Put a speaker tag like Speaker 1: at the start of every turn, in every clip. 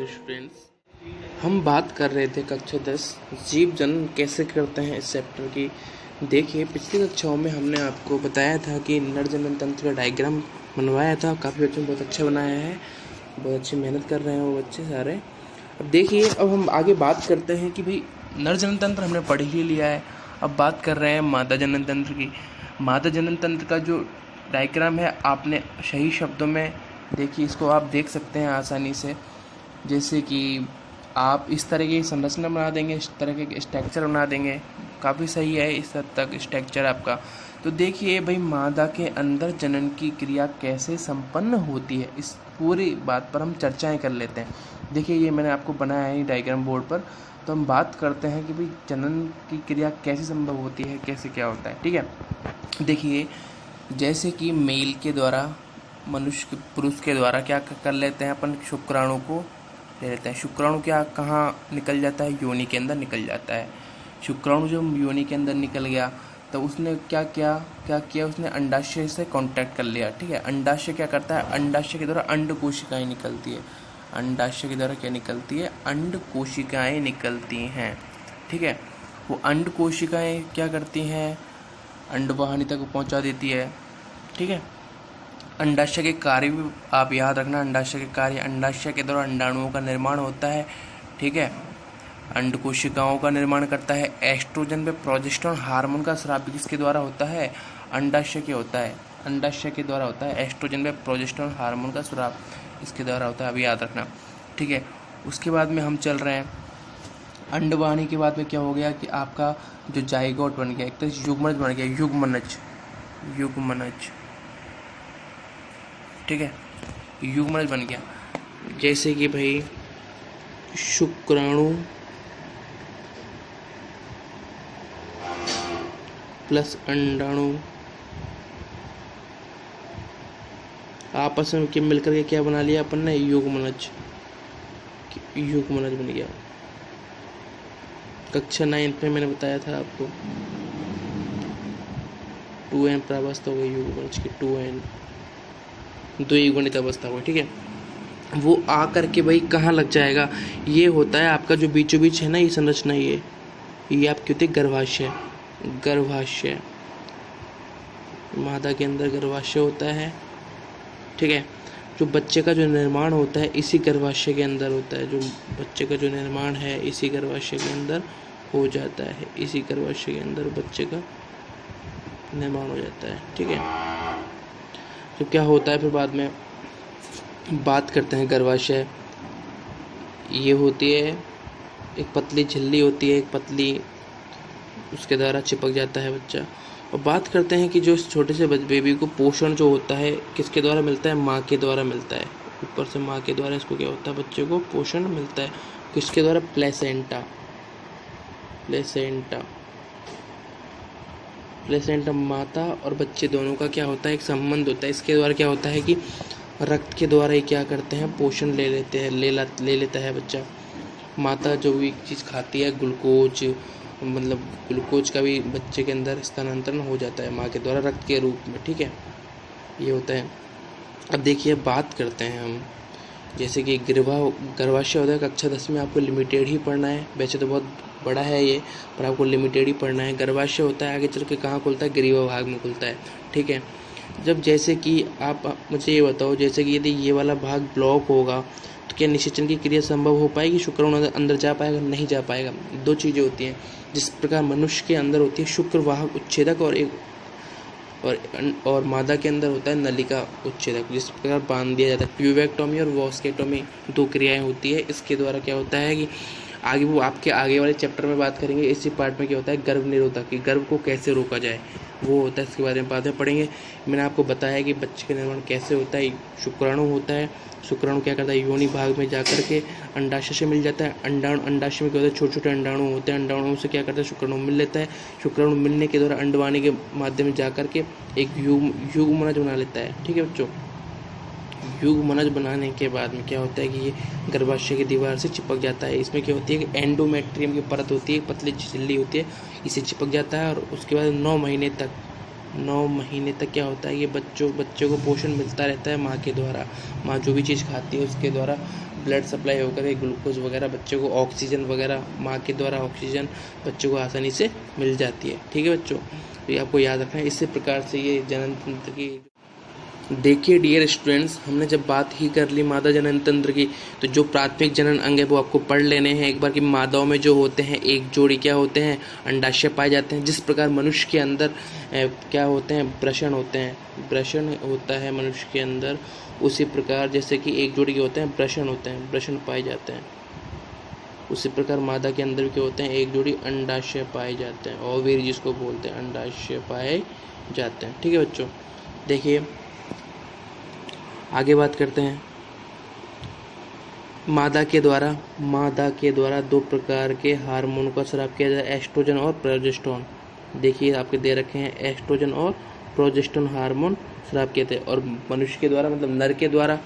Speaker 1: Students, हम बात कर रहे थे कक्षा 10 जीव जनन कैसे करते हैं इस चैप्टर की। देखिए, पिछली कक्षाओं में हमने आपको बताया था कि नर जनन तंत्र का डायग्राम बनवाया था। काफ़ी बच्चों ने बहुत अच्छा बनाया है, बहुत अच्छी मेहनत कर रहे हैं वो बच्चे सारे। अब देखिए, अब हम आगे बात करते हैं कि भाई नर जनन तंत्र हमने पढ़ ही लिया है। अब बात कर रहे हैं मादा जनन तंत्र की। मादा जनन तंत्र का जो डायग्राम है आपने सही शब्दों में देखिए, इसको आप देख सकते हैं आसानी से। जैसे कि आप इस तरह की संरचना बना देंगे, इस तरह के स्ट्रक्चर बना देंगे, काफ़ी सही है इस हद तक स्ट्रक्चर आपका। तो देखिए भाई, मादा के अंदर जनन की क्रिया कैसे संपन्न होती है, इस पूरी बात पर हम चर्चाएं कर लेते हैं। देखिए, ये मैंने आपको बनाया है डायग्राम बोर्ड पर। तो हम बात करते हैं कि भाई जनन की क्रिया कैसे संभव होती है, कैसे क्या होता है। ठीक है, देखिए जैसे कि मेल के द्वारा, मनुष्य के पुरुष के द्वारा क्या कर लेते हैं, अपन शुक्राणु को ले लेते हैं। शुक्राणु क्या कहाँ निकल जाता है, योनि के अंदर निकल जाता है। शुक्राणु जब योनि के अंदर निकल गया तो उसने क्या किया, उसने अंडाशय से कांटेक्ट कर लिया। ठीक है, अंडाशय क्या करता है, अंडाशय के द्वारा अंड कोशिकाएं निकलती है। अंडाशय के द्वारा क्या निकलती है, अंड कोशिकाएं निकलती हैं। ठीक है, वो अंड कोशिकाएं क्या करती हैं, अंडवाहिनी तक पहुंचा देती है। ठीक है, अंडाशय के कार्य भी आप याद रखना। अंडाशय के कार्य, अंडाशय के द्वारा अंडाणुओं का निर्माण होता है। ठीक है, अंड कोशिकाओं का निर्माण करता है। एस्ट्रोजन व प्रोजेस्टेरोन हार्मोन का स्राव किसके द्वारा होता है, अंडाशय के होता है। अंडाशय के द्वारा होता है। एस्ट्रोजन व प्रोजेस्टेरोन हार्मोन का स्राव इसके द्वारा होता है, अभी याद रखना। ठीक है, उसके बाद में हम चल रहे हैं अंडवाहिनी के बाद में क्या हो गया कि आपका जो जाइगोट बन गया, एक तो युग्मनज बन गया, युग्मनज। ठीक है, युग्मनज बन गया। जैसे कि भाई शुक्राणु प्लस अंडाणु आपस में के मिलकर के क्या बना लिया अपन ने, युग्मनज बन गया। कक्षा 9 में मैंने बताया था आपको 2n प्रावस्था हो गई युग्मनज की, 2n द्विगुणित अवस्था हो। ठीक है, वो आ करके भाई कहाँ लग जाएगा, ये होता है आपका जो बीचों बीच है ना, ये संरचना, ये आपकी होती है गर्भाशय। मादा के अंदर गर्भाशय होता है। ठीक है, जो बच्चे का जो निर्माण होता है इसी गर्भाशय के अंदर होता है। जो बच्चे का जो निर्माण है इसी गर्भाशय के अंदर हो जाता है। इसी गर्भाशय के अंदर बच्चे का निर्माण हो जाता है। ठीक है, तो क्या होता है फिर बाद में बात करते हैं। गर्भाशय ये होती है, एक पतली झिल्ली होती है, एक पतली, उसके द्वारा चिपक जाता है बच्चा। और बात करते हैं कि जो इस छोटे से बेबी को पोषण जो होता है किसके द्वारा मिलता है, माँ के द्वारा मिलता है। ऊपर से माँ के द्वारा इसको क्या होता है, बच्चे को पोषण मिलता है। किसके द्वारा, प्लेसेंटा। माता और बच्चे दोनों का क्या होता है, एक संबंध होता है। इसके द्वारा क्या होता है कि रक्त के द्वारा ही क्या करते हैं, पोषण ले लेता है बच्चा। माता जो भी चीज़ खाती है, ग्लूकोज का भी बच्चे के अंदर स्थानांतरण हो जाता है माँ के द्वारा रक्त के रूप में। ठीक है, ये होता है। अब देखिए, बात करते हैं हम, जैसे कि गर्भाशय होता है। कक्षा 10 में आपको लिमिटेड ही पढ़ना है, वैसे तो बहुत बड़ा है ये, पर आपको लिमिटेड ही पढ़ना है। गर्भाशय होता है, आगे चल के कहाँ खुलता है, ग्रीवा भाग में खुलता है। ठीक है, जब जैसे कि आप मुझे ये बताओ, जैसे कि यदि ये वाला भाग ब्लॉक होगा तो क्या निषेचन की क्रिया संभव हो पाएगी, शुक्राणु अंदर जा पाएगा, नहीं जा पाएगा। दो चीज़ें होती हैं, जिस प्रकार मनुष्य के अंदर होती है शुक्रवाहक उच्छेदक और मादा के अंदर होता है नलिका उच्छेदक, जिस प्रकार बांध दिया जाता है। प्यूवेक्टोमी और वॉस्केटोमी 2 क्रियाएं होती है। इसके द्वारा क्या होता है कि आगे वो आपके आगे वाले चैप्टर में बात करेंगे। इसी पार्ट में क्या होता है, गर्भ निरोधक की, गर्भ को कैसे रोका जाए वो होता है, इसके बारे में बाद में पढ़ेंगे। मैंने आपको बताया कि बच्चे का निर्माण कैसे होता है। शुक्राणु होता है, शुक्राणु क्या करता है, योनि भाग में जाकर के अंडाशय से मिल जाता है। अंडाशय में क्या होता है, छोटे छोटे अंडाणु होते हैं। अंडाणुओं से क्या करता है, शुक्राणु मिल लेता है। शुक्राणु मिलने के द्वारा अंडवाहिनी के माध्यम से जाकर के एक युग्मनज बना लेता है। ठीक है बच्चों, युग्मनज बनाने के बाद में क्या होता है कि ये गर्भाशय की दीवार से चिपक जाता है। इसमें क्या होती है कि एंडोमेट्रियम की परत होती है, पतली झिल्ली होती है, इसे चिपक जाता है। और उसके बाद 9 महीने तक 9 महीने तक क्या होता है, ये बच्चे को पोषण मिलता रहता है माँ के द्वारा। माँ जो भी चीज़ खाती है उसके द्वारा ब्लड सप्लाई होकर के ग्लूकोज वगैरह बच्चे को, ऑक्सीजन वगैरह माँ के द्वारा ऑक्सीजन बच्चों को आसानी से मिल जाती है। ठीक है बच्चों, तो ये आपको याद रखना है। इसी प्रकार से ये जनन तंत्र की, देखिए डियर स्टूडेंट्स, हमने जब बात ही कर ली मादा जनन तंत्र की, तो जो प्राथमिक जनन अंग है वो आपको पढ़ लेने हैं एक बार कि मादाओं में जो होते हैं एक जोड़ी क्या होते हैं, अंडाशय पाए जाते हैं। जिस प्रकार मनुष्य के अंदर क्या होते हैं, वृषण होते हैं, वृषण होता है मनुष्य के अंदर, उसी प्रकार जैसे कि एक जोड़ी के होते हैं वृषण होते हैं, वृषण पाए जाते हैं, उसी प्रकार मादा के अंदर क्या होते हैं, एक जोड़ी अंडाशय पाए जाते हैं, ओवेरी जिसको बोलते हैं, अंडाशय पाए जाते हैं। ठीक है बच्चों, देखिए आगे बात करते हैं। मादा के द्वारा 2 प्रकार के हार्मोन का स्राव किया जाता है, एस्ट्रोजन और प्रोजेस्टेरोन। देखिए आपके दे रखे हैं, एस्ट्रोजन और प्रोजेस्टेरोन हार्मोन स्राव किए थे। और मनुष्य के द्वारा मतलब नर के द्वारा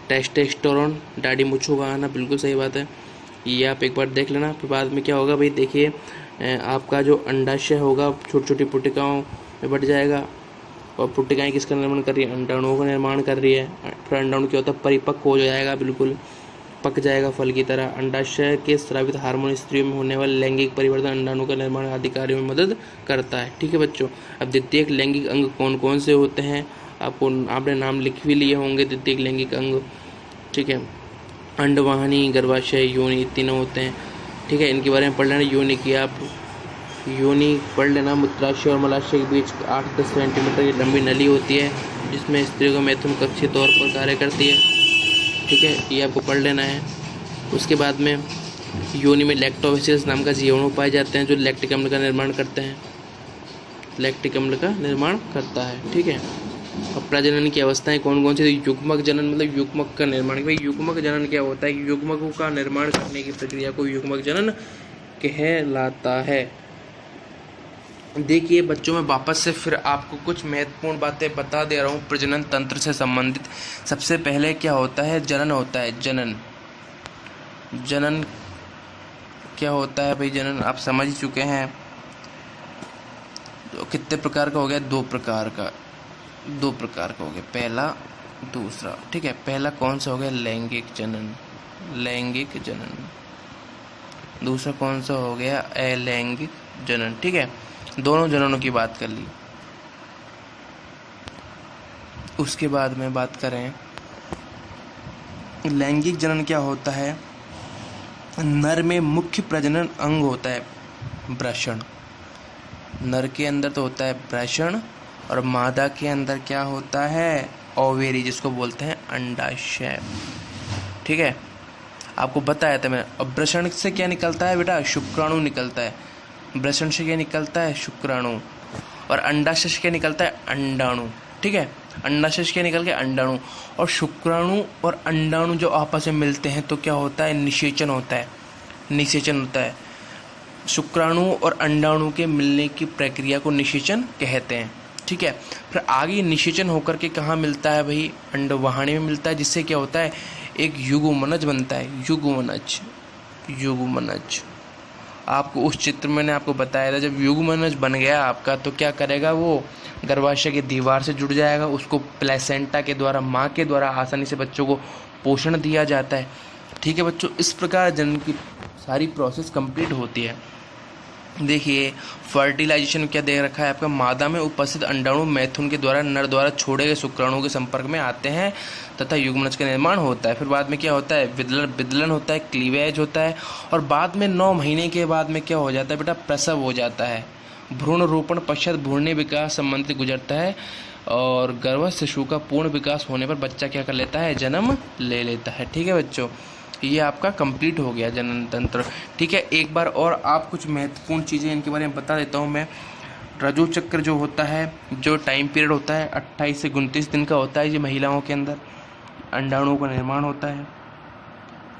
Speaker 1: टेस्टोस्टेरोन, दाढ़ी मूंछों का आना, बिल्कुल सही बात है, ये आप एक बार देख लेना। फिर बाद में क्या होगा भाई, देखिए आपका जो अंडाशय होगा छोटी छोटी पुटिकाओं में बढ़ जाएगा, और पुटिकाएँ किसका निर्माण कर रही है, अंडाणुओं का निर्माण कर रही है। फिर अंडाणु क्या होता है, परिपक्व हो जाएगा, बिल्कुल पक जाएगा फल की तरह। अंडाशय के स्रावित हार्मोन स्त्रियों में होने वाले लैंगिक परिवर्तन अंडाणु का निर्माण आदि कार्यों में मदद करता है। ठीक है बच्चों, अब द्वितीयक लैंगिक अंग कौन कौन से होते हैं, आपने नाम लिख भी लिए होंगे द्वितीयक लैंगिक अंग। ठीक है, अंडवाहिनी, गर्भाशय, योनि, तीनों होते हैं। ठीक है, इनके बारे में पढ़ लेना। योनि की आप योनि पढ़ लेना, मूत्राशय और मलाशय के बीच 8-10 सेंटीमीटर की लंबी नली होती है जिसमें स्त्री को मैथुन कक्षीय तौर पर कार्य करती है। ठीक है, ये आपको पढ़ लेना है। उसके बाद में योनि में लैक्टोबैसिलस नाम का जीवाणु पाए जाते हैं जो लैक्टिक अम्ल का निर्माण करते हैं, लैक्टिक अम्ल का निर्माण करता है। ठीक है, अब प्रजनन की अवस्थाएं कौन कौन सी, युग्मक जनन मतलब युग्मक का निर्माण। भाई युग्मक जनन क्या होता है, युग्मकों का निर्माण करने की प्रक्रिया को युग्मक जनन कहलाता है। देखिए बच्चों, मैं वापस से फिर आपको कुछ महत्वपूर्ण बातें बता दे रहा हूँ प्रजनन तंत्र से संबंधित। सबसे पहले क्या होता है, जनन होता है। जनन क्या होता है भाई, जनन आप समझ चुके हैं। तो कितने प्रकार का हो गया, 2 प्रकार का हो गया, पहला दूसरा। ठीक है, पहला कौन सा हो गया, लैंगिक जनन। दूसरा कौन सा हो गया, अलैंगिक जनन। ठीक है, दोनों जननों की बात कर ली। उसके बाद में बात करें, लैंगिक जनन क्या होता है, नर में मुख्य प्रजनन अंग होता है वृषण। नर के अंदर तो होता है वृषण, और मादा के अंदर क्या होता है, ओवेरी जिसको बोलते हैं अंडाशय। ठीक है, आपको बताया था मैं। अब वृषण से क्या निकलता है बेटा, शुक्राणु निकलता है। वृषण से क्या निकलता है, शुक्राणु, और अंडाशय से क्या निकलता है, अंडाणु। ठीक है, अंडाशय से क्या निकल गया, अंडाणु। और शुक्राणु और अंडाणु जो आपस में मिलते हैं तो क्या होता है, निषेचन होता है। शुक्राणु और अंडाणु के मिलने की प्रक्रिया को निषेचन कहते हैं। ठीक है, फिर आगे निषेचन होकर के कहाँ मिलता है भाई, अंडवाहिनी में मिलता है, जिससे क्या होता है, एक युग्मनज बनता है। युग्मनज आपको उस चित्र में मैंने आपको बताया था, जब युग्मनज बन गया आपका तो क्या करेगा, वो गर्भाशय की दीवार से जुड़ जाएगा, उसको प्लेसेंटा के द्वारा, माँ के द्वारा आसानी से बच्चों को पोषण दिया जाता है। ठीक है बच्चों, इस प्रकार जनन की सारी प्रोसेस कंप्लीट होती है। देखिए फर्टिलाइजेशन क्या दे रखा है आपका, मादा में उपस्थित अंडाणु मैथुन के द्वारा नर द्वारा छोड़े गए शुक्राणुओं के संपर्क में आते हैं तथा युग्मनज का निर्माण होता है। फिर बाद में क्या होता है, विदलन होता है, क्लीवेज होता है, और बाद में 9 महीने के बाद में क्या हो जाता है बेटा, प्रसव हो जाता है। भ्रूण रोपण पश्चात भ्रूणीय विकास संबंधित गुजरता है, और गर्भस्थ शिशु का पूर्ण विकास होने पर बच्चा क्या कर लेता है, जन्म ले लेता है। ठीक है बच्चों, ये आपका कंप्लीट हो गया जनन तंत्र। ठीक है, एक बार और आप कुछ महत्वपूर्ण चीज़ें इनके बारे में बता देता हूँ मैं। रजो चक्र जो होता है, जो टाइम पीरियड होता है 28 से 29 दिन का होता है। ये महिलाओं के अंदर अंडाणुओं का निर्माण होता है।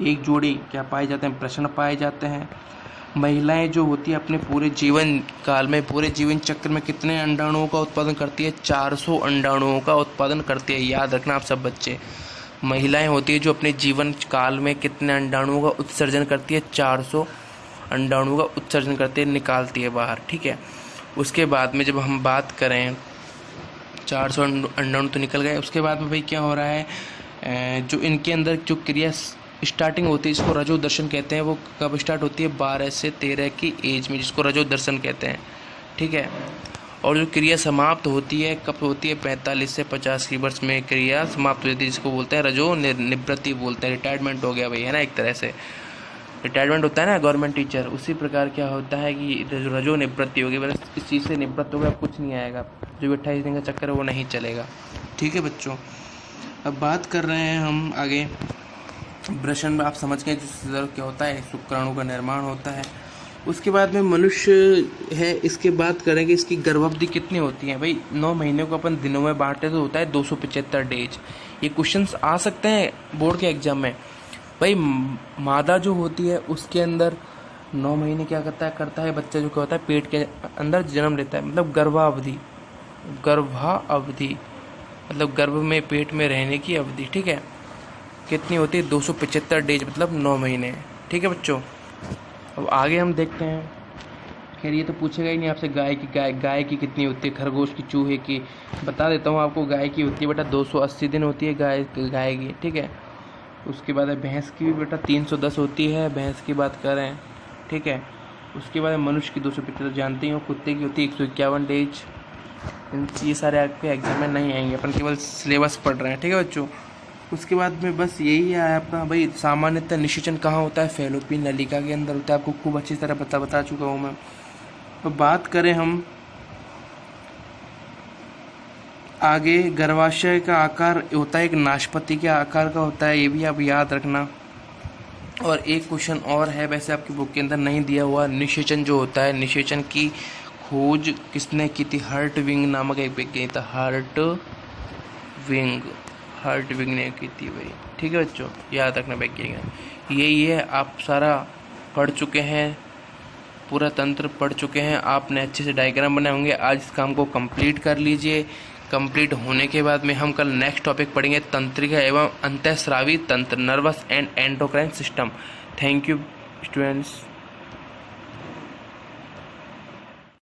Speaker 1: एक जोड़ी क्या पाए जाते हैं, प्रश्न पाए जाते हैं। महिलाएं जो होती है अपने पूरे जीवन काल में, पूरे जीवन चक्र में कितने अंडाणुओं का उत्पादन करती है, 400 अंडाणुओं का उत्पादन करती है। याद रखना आप सब बच्चे, महिलाएं होती है जो अपने जीवन काल में कितने अंडाणुओं का उत्सर्जन करती है, 400 अंडाणुओं का उत्सर्जन करती है, निकालती है बाहर। ठीक है, उसके बाद में जब हम बात करें 400 अंडाणु तो निकल गए। उसके बाद में भाई क्या हो रहा है, जो इनके अंदर जो क्रिया स्टार्टिंग होती है जिसको रजो दर्शन कहते हैं, वो कब स्टार्ट होती है 12 से 13 की एज में, जिसको रजो दर्शन कहते हैं, ठीक है। और जो क्रिया समाप्त होती है कब होती है 45 से 50 की वर्ष में क्रिया समाप्त होती है, जिसको बोलते हैं रजो निवृत्ति बोलते हैं। रिटायरमेंट हो गया भाई, है ना, एक तरह से रिटायरमेंट होता है ना गवर्नमेंट टीचर, उसी प्रकार क्या होता है कि रजो निवृत्ति होगी, बस इस चीज़ से निवृत्त हो गया, अब कुछ नहीं आएगा, जो 28 दिन का चक्कर है वो नहीं चलेगा, ठीक है बच्चों। अब बात कर रहे हैं हम आगे वृषण में, आप समझ गए जिससे क्या होता है, शुक्राणु का निर्माण होता है। उसके बाद में मनुष्य है, इसके बात करेंगे इसकी गर्भावधि कितनी होती है। भाई 9 महीने को अपन दिनों में बांटे तो होता है 275 डेज। ये क्वेश्चंस आ सकते हैं बोर्ड के एग्जाम में। भाई मादा जो होती है उसके अंदर 9 महीने क्या करता है बच्चा जो क्या होता है पेट के अंदर जन्म लेता है, मतलब गर्भावधि मतलब गर्भ में पेट में रहने की अवधि, ठीक है, कितनी होती है 275 डेज, मतलब 9 महीने, ठीक है बच्चों। अब आगे हम देखते हैं, खैर ये तो पूछेगा ही नहीं आपसे गाय की कितनी होती है, खरगोश की, चूहे की, बता देता हूँ आपको। गाय की होती है बेटा 280 दिन होती है गाय की, ठीक है। उसके बाद भैंस की भी बेटा 310 होती है, भैंस की बात करें, ठीक है। उसके बाद मनुष्य की 275 जानते हो, कुत्ते की होती है 151 डेज। ये सारे आपके एग्जाम में नहीं आएंगे, अपन केवल सिलेबस पढ़ रहे हैं, ठीक है बच्चों। उसके बाद में बस यही है आपका भाई, सामान्यतः निषेचन कहाँ होता है, फैलोपियन नलिका के अंदर होता है, आपको खूब अच्छी तरह बता चुका हूँ मैं। तो बात करें हम आगे, गर्भाशय का आकार होता है एक नाशपाती के आकार का होता है, ये भी आप याद रखना। और एक क्वेश्चन और है, वैसे आपकी बुक के अंदर नहीं दिया हुआ, निषेचन जो होता है, निषेचन की खोज किसने की थी, हर्टविग नामक एक वैज्ञानिक था, हर्टविग ने की थी भाई, ठीक है बच्चों, याद रखना वैज्ञानिक। यही है, आप सारा पढ़ चुके हैं, पूरा तंत्र पढ़ चुके हैं, आपने अच्छे से डायग्राम बनाए होंगे। आज इस काम को कंप्लीट कर लीजिए। कंप्लीट होने के बाद में हम कल नेक्स्ट टॉपिक पढ़ेंगे, तंत्रिका एवं अंतःस्रावी तंत्र, nervous and endocrine system. Thank you students.